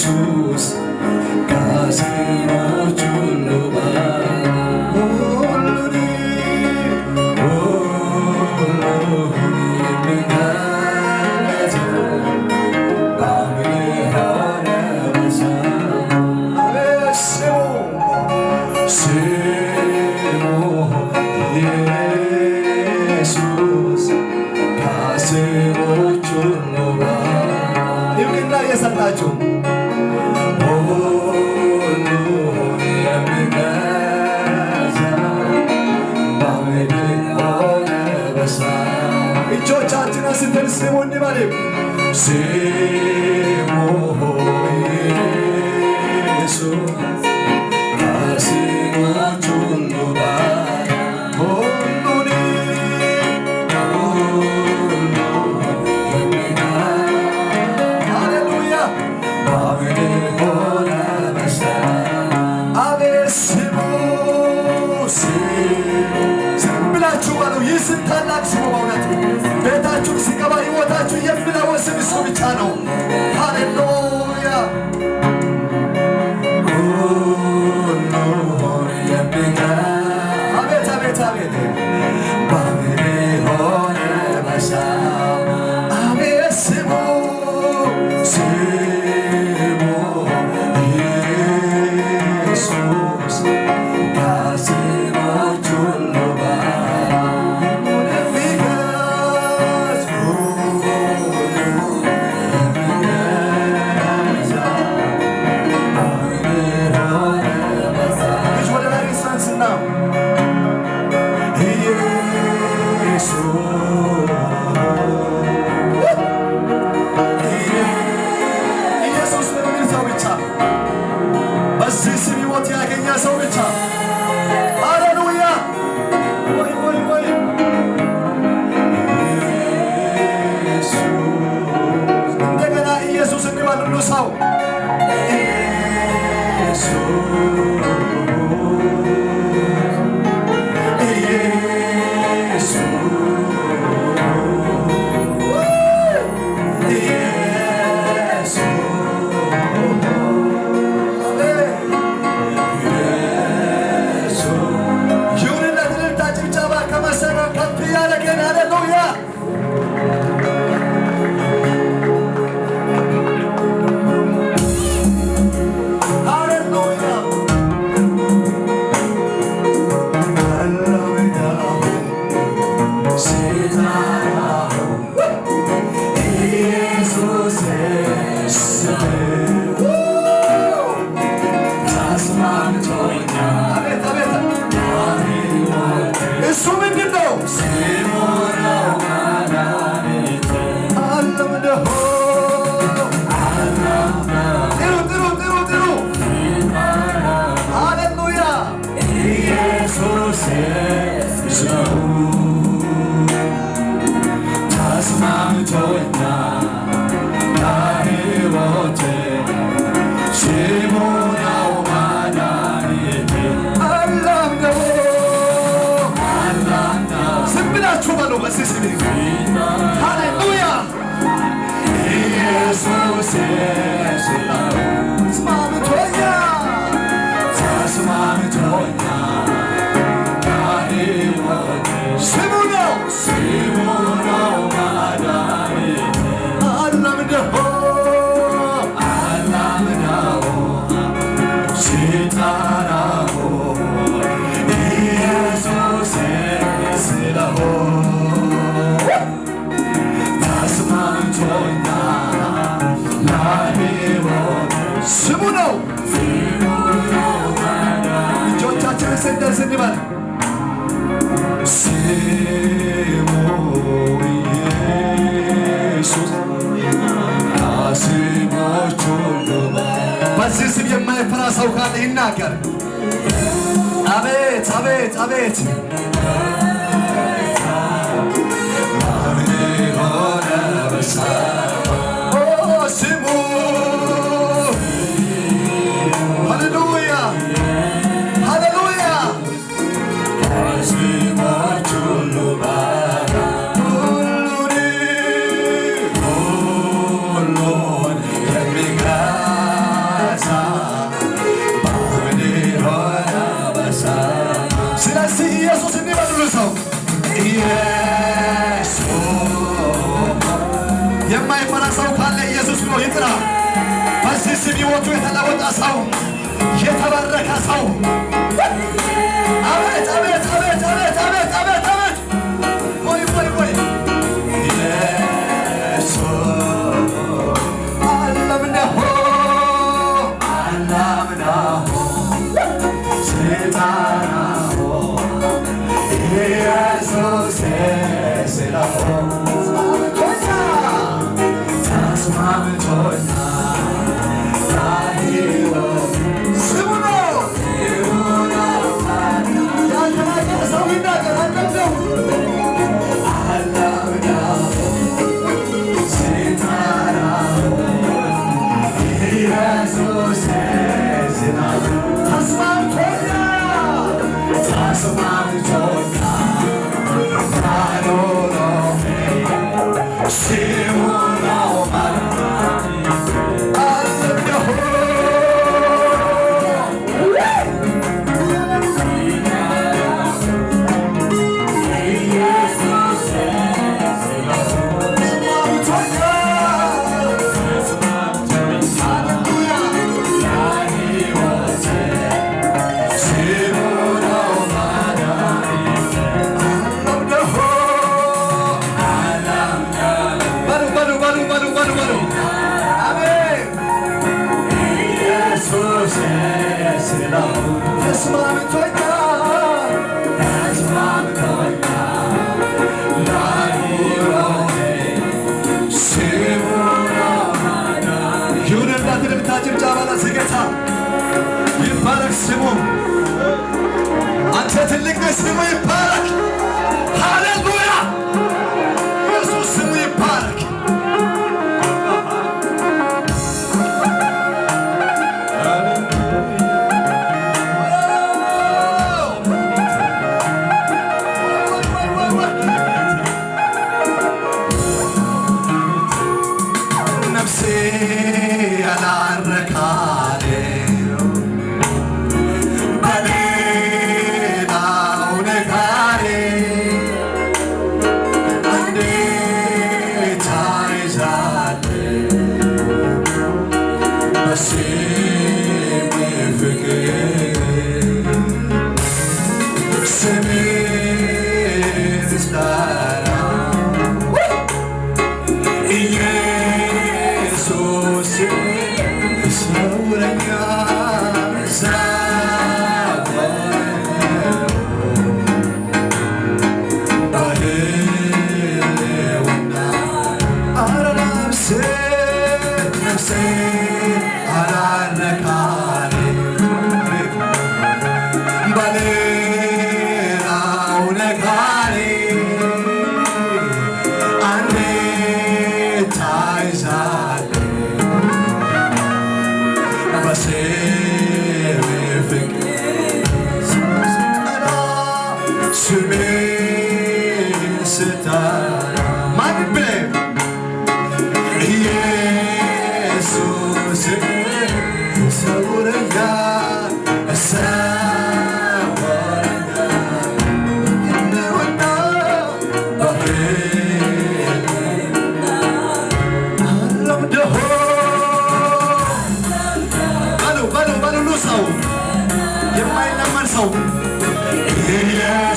ኢየሱስ ከስሞች ሁሉ የሰጣችሁ እጆቻችን አንስተን ስሙ እንበል። ስሙ ኢየሱስ ከስሞች ሁሉ ታላቅ ስሙ በእውነት ቤታችሁ ሲገባ ሕይወታችሁ የሚለውጥ ስም እሱ ብቻ ነው። ሃሌሉያ አቤት አቤት አቤት ባሕር ሆነ በሰማይ አቤት ስሙ ስሙ ኢየሱስ ከስሞች ሁሉ ሰው ብቻ ሃሌሉያ ወይ ወይ ወይ እንደገና ኢየሱስ እንበል ሁሉ ሰው ሃሌሉያ ኢየሱስ ስሙ ነው እጆቻችንን ስንደርስ እንበል ስሙ ኢየሱስ ከስሞች ሁሉ በዚህ ስም የማይፈራ ሰው ካለ ይናገር። አቤት አቤት አቤት ሆነ ስሙ ሃሌሉያ ሃሌሉያ ከስሞች ሁሉ ሁሉን የሚገዛ ሕይወቱ የተለወጠ ሰው የተባረከ ሰው አቤት አቤት አቤት አቤት አቤት አቤት አቤት ወይ ወይ ወይ ኢየሱስ አለምነሆ አለምነሆ ሴጣናሆ ኢየሱስ ስላሆ ተስማምቶኛ ይባረክ ስሙ። አንተ ትልቅ ነህ፣ ስሙ ይባረክ። ሃሌሉያ! ኢየሱስ ስሙ ይባረክ። ነፍሴ ያላረካል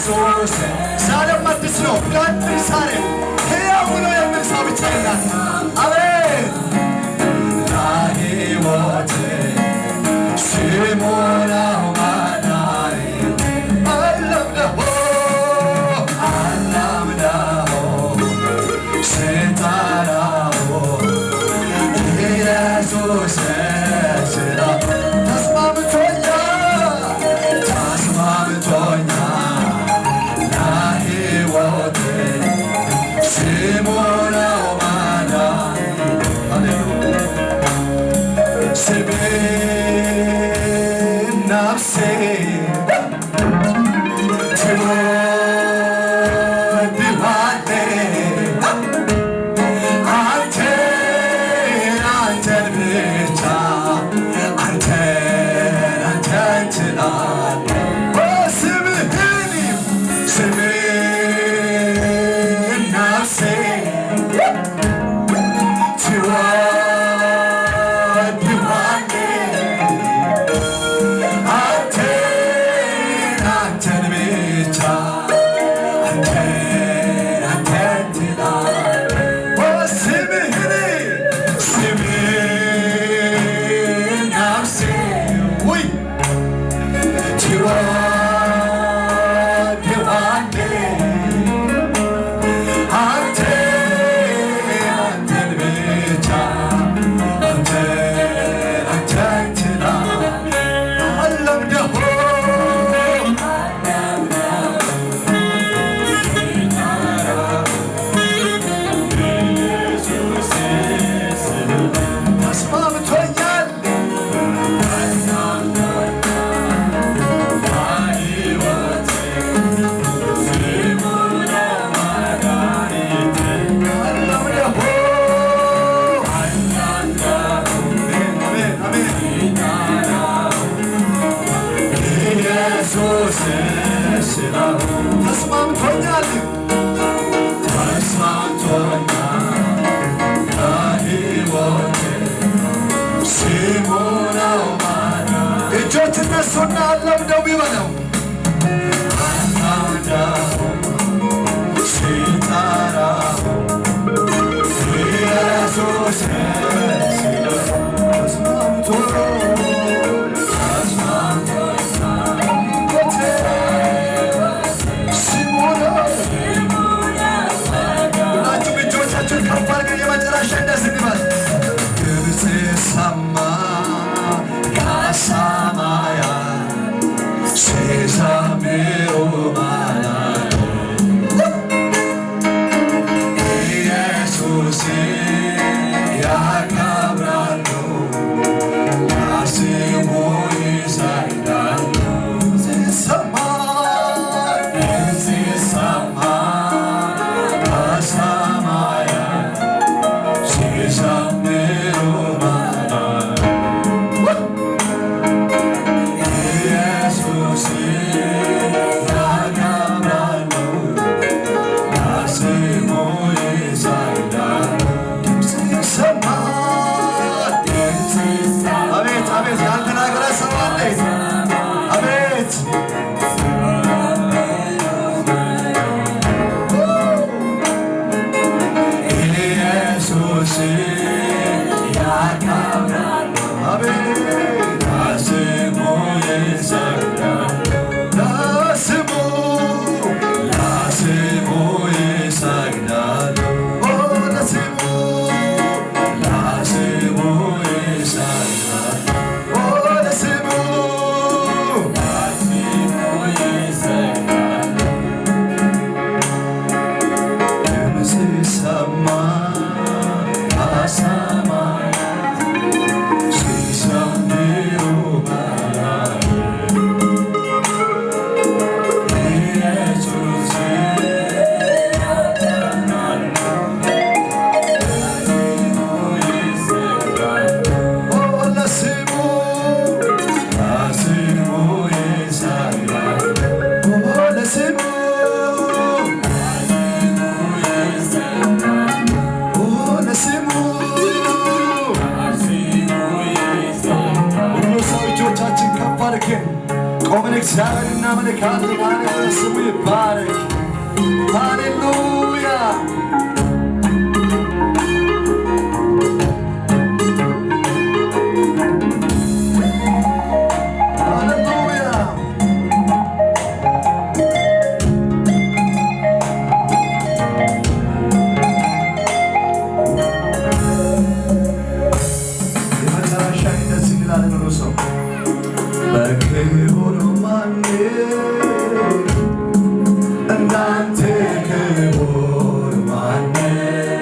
ኢየሱስ ዛሬም አዲስ ነው። ዛሬ ሕያው ነው የሚል ሰው ብቻ ይላል። አቤት ለሕይወቴ ስሙ ነው ማዳኔ አለምነሆ አለምነሆ ስጠራው ኢየሱስ ስለው What ኢየሱስ ስራው ተስማምቶኛል ለሕይወቴ ስሙ ነው ማዳን እጆች እነሱና ለምደው ይበለው አናውዳው ሲጠራው ኢየሱስ ስለው እግዚአብሔር እናመልካለን። ሃሌሉያ ስሙ ይባረክ። ሃሌሉያ ሃሌሉያ የመጨረሻ እንደዚህ ይላል ሰው በክብሩ እንዳንተ ክቡር ማን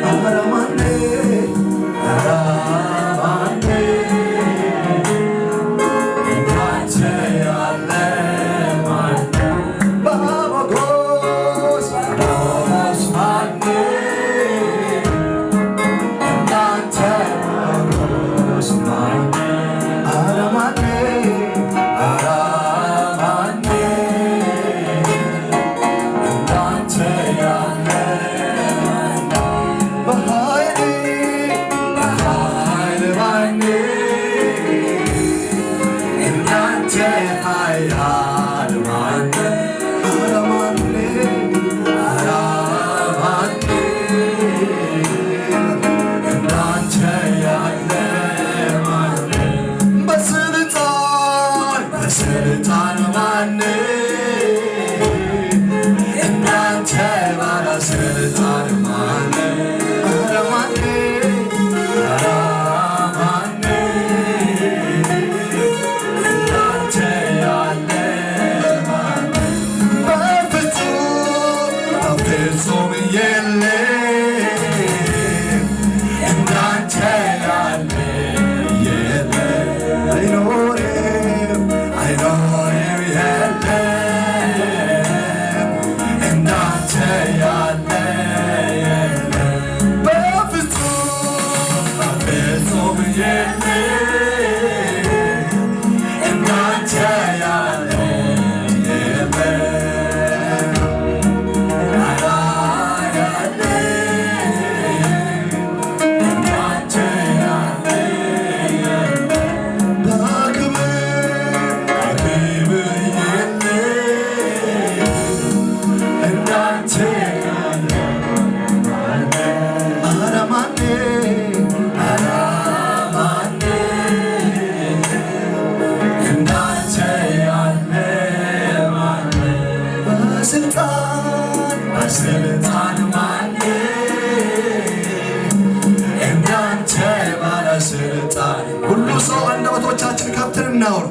ኧረ ማን ኧረ ማን እንዳንተ ያለ ማን በሞገስ ማን እንዳንተ ሞገስ ማን ኧረ ማን ስልጣን ማን እንዳንተ ባለስልጣን ማን ኧረ ማን ኧረ ማን እንዳንተ ያለ ማን በፍጹም የለም እንዳንተ ያለ የለም አይኖርም አንደበቶቻችን ከፍተን እናውራ።